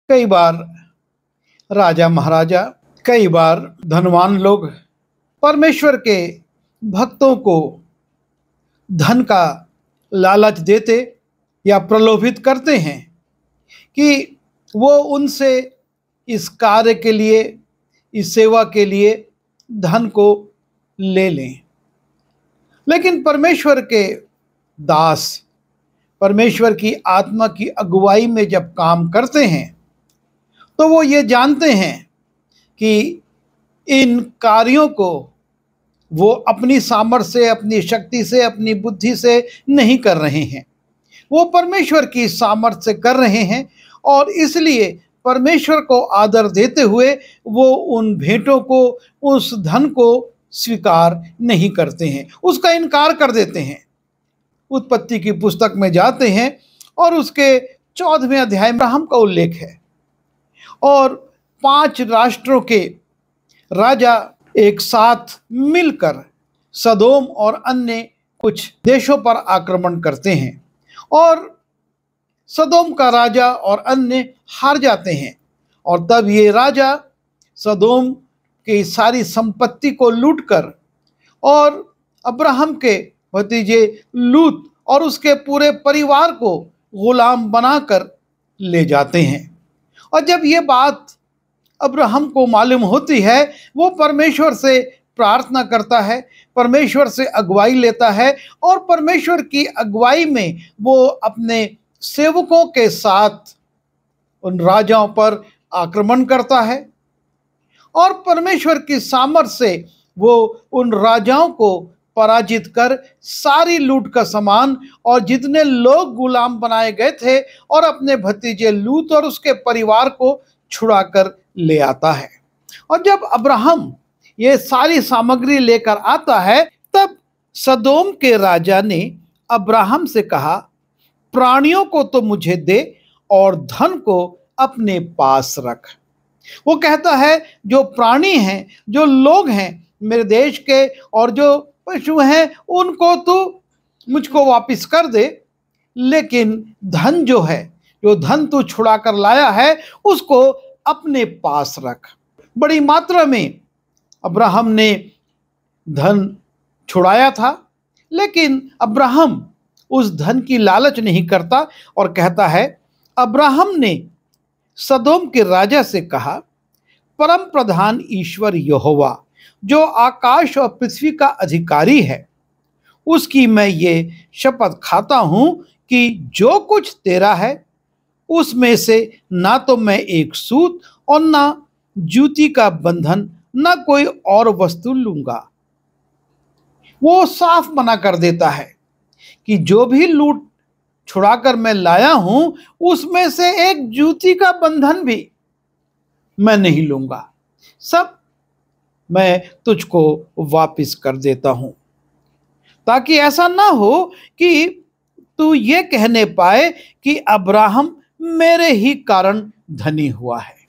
कई बार राजा महाराजा, कई बार धनवान लोग परमेश्वर के भक्तों को धन का लालच देते या प्रलोभित करते हैं कि वो उनसे इस कार्य के लिए, इस सेवा के लिए धन को ले लें। लेकिन परमेश्वर के दास परमेश्वर की आत्मा की अगुवाई में जब काम करते हैं तो वो ये जानते हैं कि इन कार्यों को वो अपनी सामर्थ्य से, अपनी शक्ति से, अपनी बुद्धि से नहीं कर रहे हैं, वो परमेश्वर की सामर्थ्य से कर रहे हैं। और इसलिए परमेश्वर को आदर देते हुए वो उन भेंटों को, उस धन को स्वीकार नहीं करते हैं, उसका इनकार कर देते हैं। उत्पत्ति की पुस्तक में जाते हैं और उसके 14वें अध्याय में अब्राहम का उल्लेख है और 5 राष्ट्रों के राजा एक साथ मिलकर सदोम और अन्य कुछ देशों पर आक्रमण करते हैं और सदोम का राजा और अन्य हार जाते हैं। और तब ये राजा सदोम की सारी संपत्ति को लूटकर और अब्राहम के भतीजे लूत और उसके पूरे परिवार को गुलाम बनाकर ले जाते हैं। और जब ये बात अब्राहम को मालूम होती है, वो परमेश्वर से प्रार्थना करता है, परमेश्वर से अगुवाई लेता है और परमेश्वर की अगुवाई में वो अपने सेवकों के साथ उन राजाओं पर आक्रमण करता है और परमेश्वर की सामर्थ्य से वो उन राजाओं को पराजित कर सारी लूट का सामान और जितने लोग गुलाम बनाए गए थे और अपने भतीजे लूत और उसके परिवार को छुड़ाकर ले आता है। और जब अब्राहम ये सारी सामग्री लेकर आता है, तब सदोम के राजा ने अब्राहम से कहा, प्राणियों को तो मुझे दे और धन को अपने पास रख। वो कहता है, जो प्राणी हैं, जो लोग हैं मेरे देश के और जो पशु हैं, उनको तू मुझको वापस कर दे, लेकिन धन जो है, जो धन तू छुड़ा कर लाया है, उसको अपने पास रख। बड़ी मात्रा में अब्राहम ने धन छुड़ाया था, लेकिन अब्राहम उस धन की लालच नहीं करता और कहता है, अब्राहम ने सदोम के राजा से कहा, परम प्रधान ईश्वर यहोवा जो आकाश और पृथ्वी का अधिकारी है, उसकी मैं ये शपथ खाता हूं कि जो कुछ तेरा है उसमें से ना तो मैं एक सूत और ना जूती का बंधन, ना कोई और वस्तु लूंगा। वो साफ मना कर देता है कि जो भी लूट छुड़ाकर मैं लाया हूं उसमें से एक जूती का बंधन भी मैं नहीं लूंगा, सब मैं तुझको वापस कर देता हूं, ताकि ऐसा ना हो कि तू ये कहने पाए कि अब्राहम मेरे ही कारण धनी हुआ है।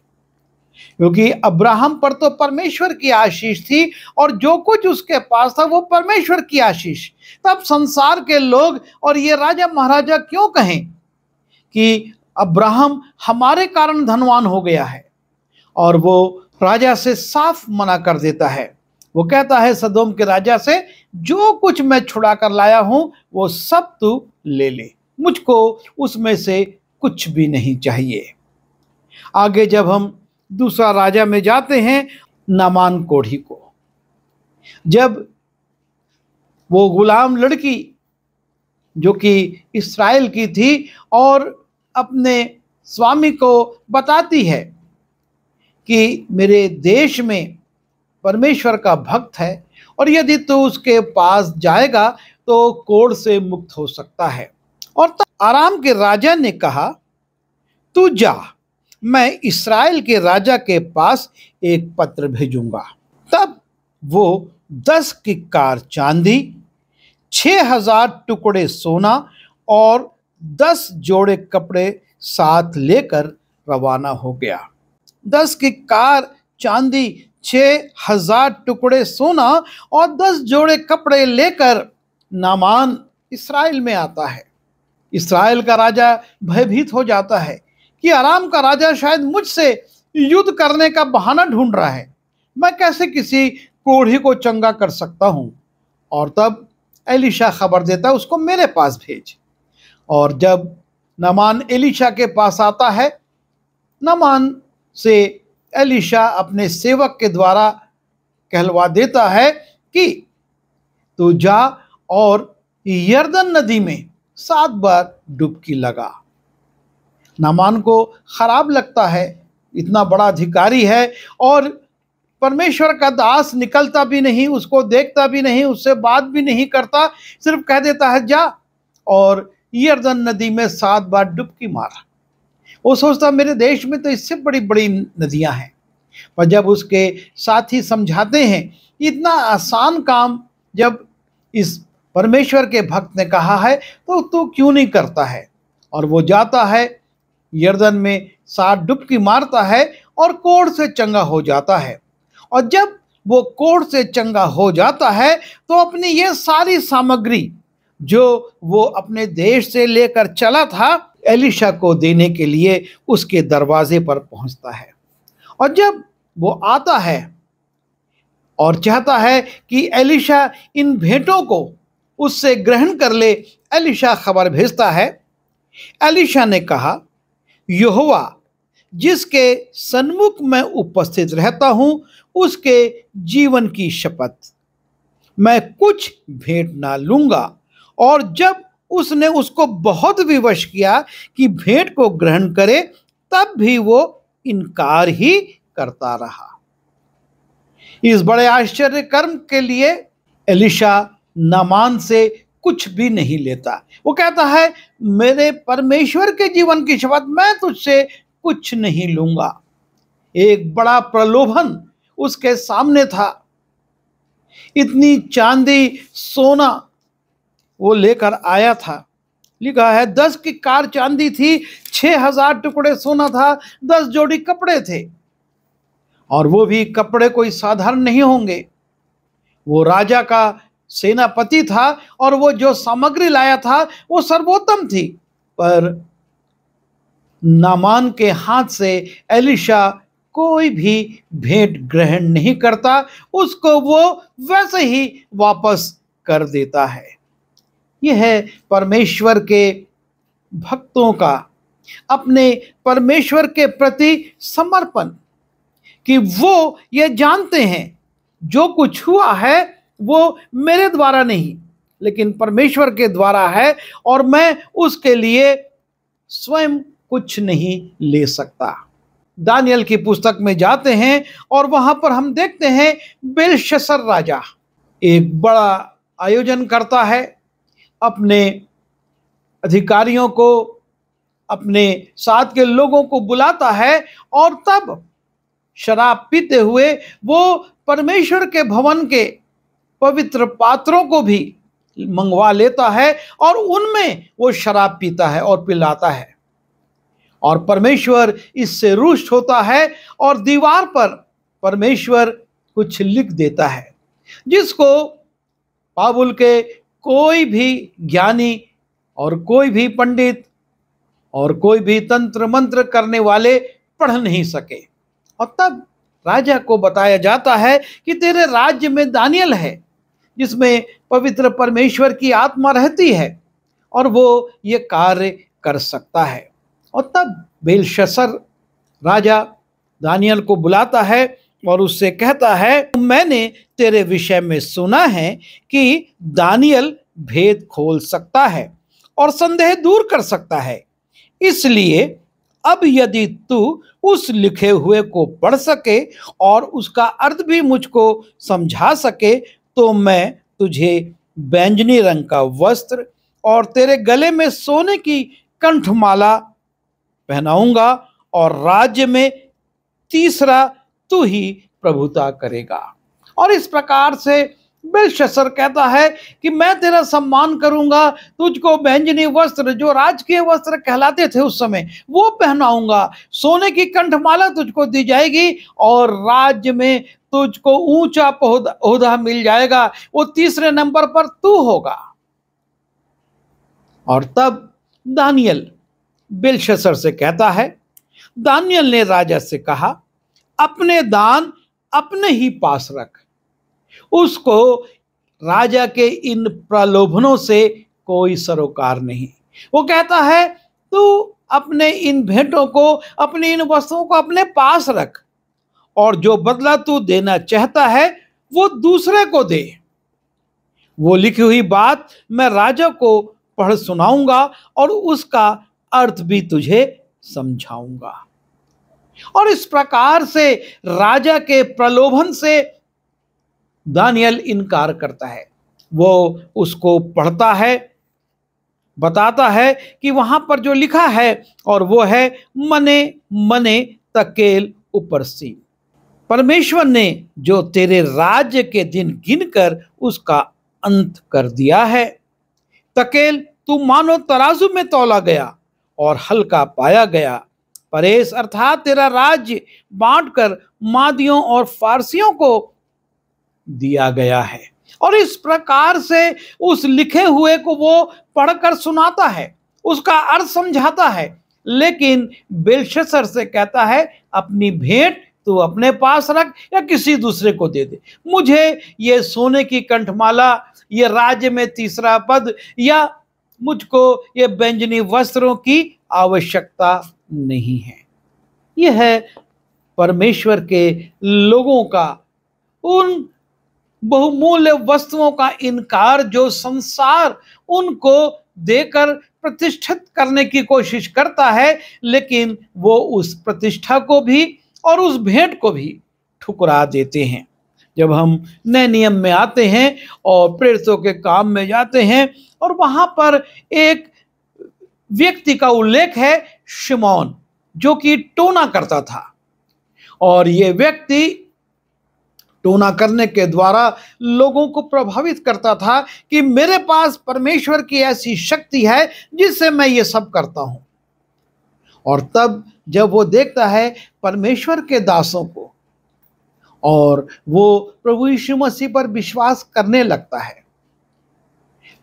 क्योंकि अब्राहम पर तो परमेश्वर की आशीष थी और जो कुछ उसके पास था वो परमेश्वर की आशीष। तब संसार के लोग और ये राजा महाराजा क्यों कहें कि अब्राहम हमारे कारण धनवान हो गया है, और वो राजा से साफ मना कर देता है। वो कहता है सदोम के राजा से, जो कुछ मैं छुड़ा कर लाया हूं वो सब तू ले ले, मुझको उसमें से कुछ भी नहीं चाहिए। आगे जब हम दूसरा राजा में जाते हैं, नामान कोढ़ी को, जब वो गुलाम लड़की जो कि इस्राएल की थी और अपने स्वामी को बताती है कि मेरे देश में परमेश्वर का भक्त है और यदि तू उसके पास जाएगा तो कोढ़ से मुक्त हो सकता है। और तब आराम के राजा ने कहा, तू जा, मैं इस्राएल के राजा के पास एक पत्र भेजूंगा। तब वो 10 किक्कार चांदी, 6000 टुकड़े सोना और 10 जोड़े कपड़े साथ लेकर रवाना हो गया। 10 किक्कार चांदी, 6000 टुकड़े सोना और 10 जोड़े कपड़े लेकर नामान इस्राएल में आता है। इस्राएल का राजा भयभीत हो जाता है कि आराम का राजा शायद मुझसे युद्ध करने का बहाना ढूंढ रहा है। मैं कैसे किसी कोढ़ी को चंगा कर सकता हूं? और तब एलीशा खबर देता है, उसको मेरे पास भेज। और जब नामान एलीशा के पास आता है, नामान से एलीशा अपने सेवक के द्वारा कहलवा देता है कि तू जा और यरदन नदी में 7 बार डुबकी लगा। नामान को खराब लगता है, इतना बड़ा अधिकारी है और परमेश्वर का दास निकलता भी नहीं, उसको देखता भी नहीं, उससे बात भी नहीं करता, सिर्फ कह देता है जा और यरदन नदी में 7 बार डुबकी मारा। वो सोचता मेरे देश में तो इससे बड़ी बड़ी नदियां हैं। पर जब उसके साथी समझाते हैं, इतना आसान काम जब इस परमेश्वर के भक्त ने कहा है तो तू क्यों नहीं करता है? और वो जाता है, यरदन में 7 डुबकी मारता है और कोढ़ से चंगा हो जाता है। और जब वो कोढ़ से चंगा हो जाता है तो अपनी ये सारी सामग्री जो वो अपने देश से लेकर चला था, एलीशा को देने के लिए उसके दरवाजे पर पहुंचता है। और जब वो आता है और चाहता है कि एलीशा इन भेंटों को उससे ग्रहण कर ले, एलीशा खबर भेजता है। एलीशा ने कहा, यहोवा जिसके सन्मुख मैं उपस्थित रहता हूं, उसके जीवन की शपथ, मैं कुछ भेंट ना लूंगा। और जब उसने उसको बहुत विवश किया कि भेंट को ग्रहण करे, तब भी वो इनकार ही करता रहा। इस बड़े आश्चर्य कर्म के लिए एलीशा नामान से कुछ भी नहीं लेता। वो कहता है, मेरे परमेश्वर के जीवन की शपथ, मैं तुझसे कुछ नहीं लूंगा। एक बड़ा प्रलोभन उसके सामने था। इतनी चांदी सोना वो लेकर आया था। लिखा है 10 की कार चांदी थी, 6000 टुकड़े सोना था, 10 जोड़ी कपड़े थे। और वो भी कपड़े कोई साधारण नहीं होंगे। वो राजा का सेनापति था और वो जो सामग्री लाया था वो सर्वोत्तम थी। पर नामान के हाथ से एलीशा कोई भी भेंट ग्रहण नहीं करता, उसको वो वैसे ही वापस कर देता है। यह है परमेश्वर के भक्तों का अपने परमेश्वर के प्रति समर्पण, कि वो ये जानते हैं जो कुछ हुआ है वो मेरे द्वारा नहीं लेकिन परमेश्वर के द्वारा है, और मैं उसके लिए स्वयं कुछ नहीं ले सकता। दानियल की पुस्तक में जाते हैं और वहां पर हम देखते हैं बेलशस्सर राजा एक बड़ा आयोजन करता है, अपने अधिकारियों को, अपने साथ के लोगों को बुलाता है और तब शराब पीते हुए वो परमेश्वर के भवन के पवित्र पात्रों को भी मंगवा लेता है और उनमें वो शराब पीता है और पिलाता है। और परमेश्वर इससे रुष्ट होता है और दीवार पर परमेश्वर कुछ लिख देता है, जिसको बाबुल के कोई भी ज्ञानी और कोई भी पंडित और कोई भी तंत्र मंत्र करने वाले पढ़ नहीं सके। और तब राजा को बताया जाता है कि तेरे राज्य में दानियल है, जिसमें पवित्र परमेश्वर की आत्मा रहती है और वो ये कार्य कर सकता है। और तब बेलशस्सर राजा दानियल को बुलाता है और उससे कहता है, मैंने तेरे विषय में सुना है कि दानियल भेद खोल सकता है और संदेह दूर कर सकता है। इसलिए अब यदि तू उस लिखे हुए को पढ़ सके और उसका अर्थ भी मुझको समझा सके, तो मैं तुझे बैंजनी रंग का वस्त्र और तेरे गले में सोने की कंठमाला पहनाऊंगा और राज्य में तीसरा तू ही प्रभुता करेगा। और इस प्रकार से बेलशस्सर कहता है कि मैं तेरा सम्मान करूंगा, तुझको बैंजनी वस्त्र जो राजकीय वस्त्र कहलाते थे उस समय वो पहनाऊंगा, सोने की कंठमाला तुझको दी जाएगी और राज्य में तुझको ऊंचा ओहदा मिल जाएगा, वो तीसरे नंबर पर तू होगा। और तब दानियल बेलशस्सर से कहता है, दानियल ने राजा से कहा, अपने दान अपने ही पास रख। उसको राजा के इन प्रलोभनों से कोई सरोकार नहीं। वो कहता है, तू अपने इन भेंटों को, अपनी इन वस्तुओं को अपने पास रख, और जो बदला तू देना चाहता है वो दूसरे को दे। वो लिखी हुई बात मैं राजा को पढ़ सुनाऊंगा और उसका अर्थ भी तुझे समझाऊंगा। और इस प्रकार से राजा के प्रलोभन से दानियल इनकार करता है। वो उसको पढ़ता है, बताता है कि वहां पर जो लिखा है, और वो है मने मने तकेल उपरसी। परमेश्वर ने जो तेरे राज्य के दिन गिनकर उसका अंत कर दिया है। तकेल, तू मानो तराजू में तौला गया और हल्का पाया गया। परेश अर्थात तेरा राज्य बांटकर मादियों और फारसियों को दिया गया है। और इस प्रकार से उस लिखे हुए को वो पढ़कर सुनाता है, उसका अर्थ समझाता है, लेकिन बेलशस्सर से कहता है, अपनी भेंट तू अपने पास रख या किसी दूसरे को दे दे। मुझे ये सोने की कंठमाला, ये राज्य में तीसरा पद, या मुझको ये बैंजनी वस्त्रों की आवश्यकता नहीं है। यह है परमेश्वर के लोगों का उन बहुमूल्य वस्तुओं का इनकार जो संसार उनको देकर प्रतिष्ठित करने की कोशिश करता है, लेकिन वो उस प्रतिष्ठा को भी और उस भेंट को भी ठुकरा देते हैं। जब हम नए नियम में आते हैं और प्रेरितों के काम में जाते हैं, और वहां पर एक व्यक्ति का उल्लेख है, शिमोन, जो कि टोना करता था। और ये व्यक्ति टोना करने के द्वारा लोगों को प्रभावित करता था कि मेरे पास परमेश्वर की ऐसी शक्ति है जिससे मैं ये सब करता हूं। और तब जब वो देखता है परमेश्वर के दासों को, और वो प्रभु यीशु मसीह पर विश्वास करने लगता है।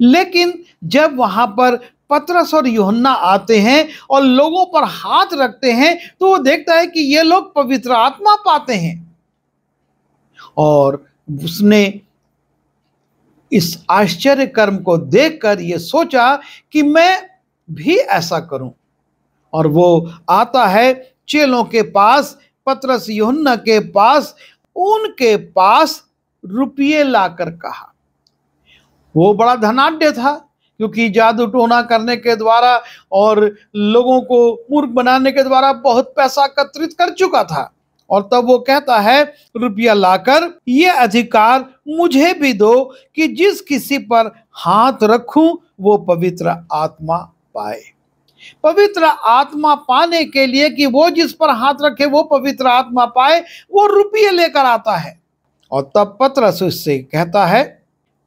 लेकिन जब वहां पर पतरस और यूहन्ना आते हैं और लोगों पर हाथ रखते हैं, तो वो देखता है कि ये लोग पवित्र आत्मा पाते हैं। और उसने इस आश्चर्य कर्म को देखकर ये सोचा कि मैं भी ऐसा करूं। और वो आता है चेलों के पास, पतरस यूहन्ना के पास, उनके पास रुपये लाकर कहा। वो बड़ा धनाढ्य था, क्योंकि जादू टोना करने के द्वारा और लोगों को मूर्ख बनाने के द्वारा बहुत पैसा एकत्रित कर चुका था। और तब वो कहता है, रुपया लाकर ये अधिकार मुझे भी दो कि जिस किसी पर हाथ रखूं वो पवित्र आत्मा पाए। पवित्र आत्मा पाने के लिए कि वो जिस पर हाथ रखे वो पवित्र आत्मा पाए, वो रुपये लेकर आता है। और तब पतरस उससे कहता है,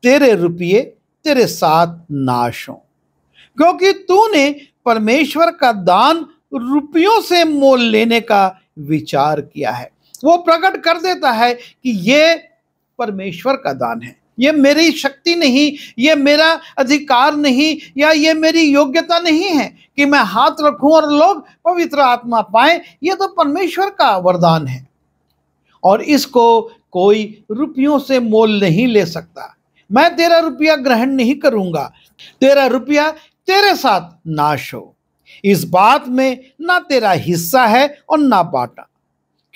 तेरे रुपये तेरे साथ नाश हो, क्योंकि तूने परमेश्वर का दान रुपयों से मोल लेने का विचार किया है। वो प्रकट कर देता है कि ये परमेश्वर का दान है, ये मेरी शक्ति नहीं, ये मेरा अधिकार नहीं, या ये मेरी योग्यता नहीं है कि मैं हाथ रखूं और लोग पवित्र आत्मा पाएं। ये तो परमेश्वर का वरदान है, और इसको कोई रुपयों से मोल नहीं ले सकता। मैं तेरा रुपया ग्रहण नहीं करूंगा, तेरा रुपया तेरे साथ नाश हो। इस बात में ना तेरा हिस्सा है और ना बाटा,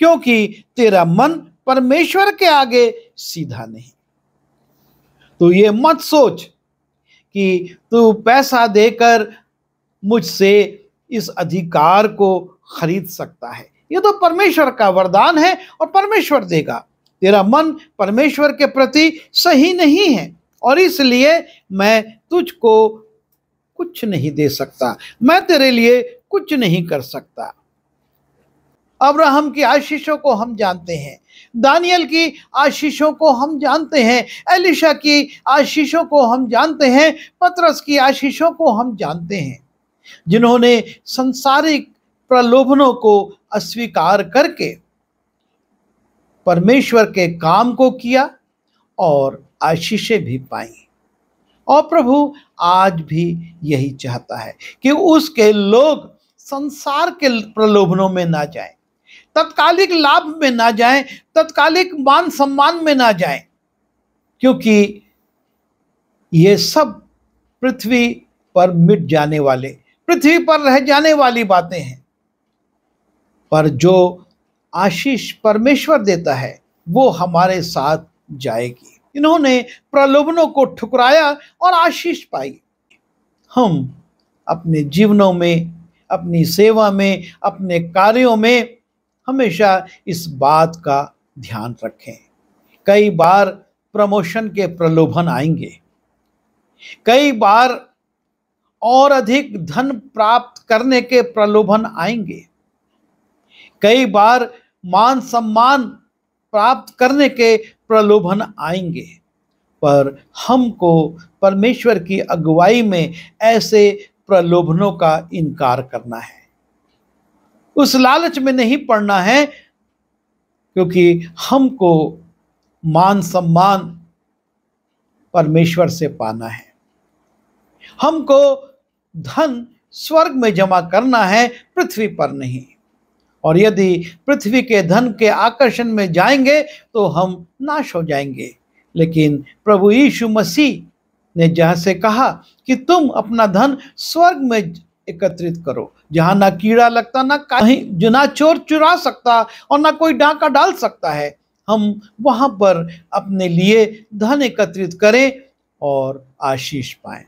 क्योंकि तेरा मन परमेश्वर के आगे सीधा नहीं। तो ये मत सोच कि तू पैसा देकर मुझसे इस अधिकार को खरीद सकता है। ये तो परमेश्वर का वरदान है और परमेश्वर देगा। तेरा मन परमेश्वर के प्रति सही नहीं है, और इसलिए मैं तुझको कुछ नहीं दे सकता, मैं तेरे लिए कुछ नहीं कर सकता। अब्राहम की आशीषों को हम जानते हैं, दानियल की आशीषों को हम जानते हैं, एलिशा की आशीषों को हम जानते हैं, पतरस की आशीषों को हम जानते हैं, जिन्होंने संसारिक प्रलोभनों को अस्वीकार करके परमेश्वर के काम को किया और आशीषें भी पाई। और प्रभु आज भी यही चाहता है कि उसके लोग संसार के प्रलोभनों में ना जाएं, तत्कालिक लाभ में ना जाएं, तत्कालिक मान सम्मान में ना जाएं, क्योंकि ये सब पृथ्वी पर मिट जाने वाले, पृथ्वी पर रह जाने वाली बातें हैं। पर जो आशीष परमेश्वर देता है वो हमारे साथ जाएगी। इन्होंने प्रलोभनों को ठुकराया और आशीष पाई। हम अपने जीवनों में, अपनी सेवा में, अपने कार्यों में हमेशा इस बात का ध्यान रखें। कई बार प्रमोशन के प्रलोभन आएंगे, कई बार और अधिक धन प्राप्त करने के प्रलोभन आएंगे, कई बार मान सम्मान प्राप्त करने के प्रलोभन आएंगे, पर हमको परमेश्वर की अगुवाई में ऐसे प्रलोभनों का इनकार करना है। उस लालच में नहीं पड़ना है, क्योंकि हमको मान सम्मान परमेश्वर से पाना है। हमको धन स्वर्ग में जमा करना है, पृथ्वी पर नहीं। और यदि पृथ्वी के धन के आकर्षण में जाएंगे तो हम नाश हो जाएंगे। लेकिन प्रभु यीशु मसीह ने जहाँ से कहा कि तुम अपना धन स्वर्ग में एकत्रित करो, जहाँ ना कीड़ा लगता, ना कहीं ना चोर चुरा सकता और ना कोई डाका डाल सकता है, हम वहाँ पर अपने लिए धन एकत्रित करें और आशीष पाएं।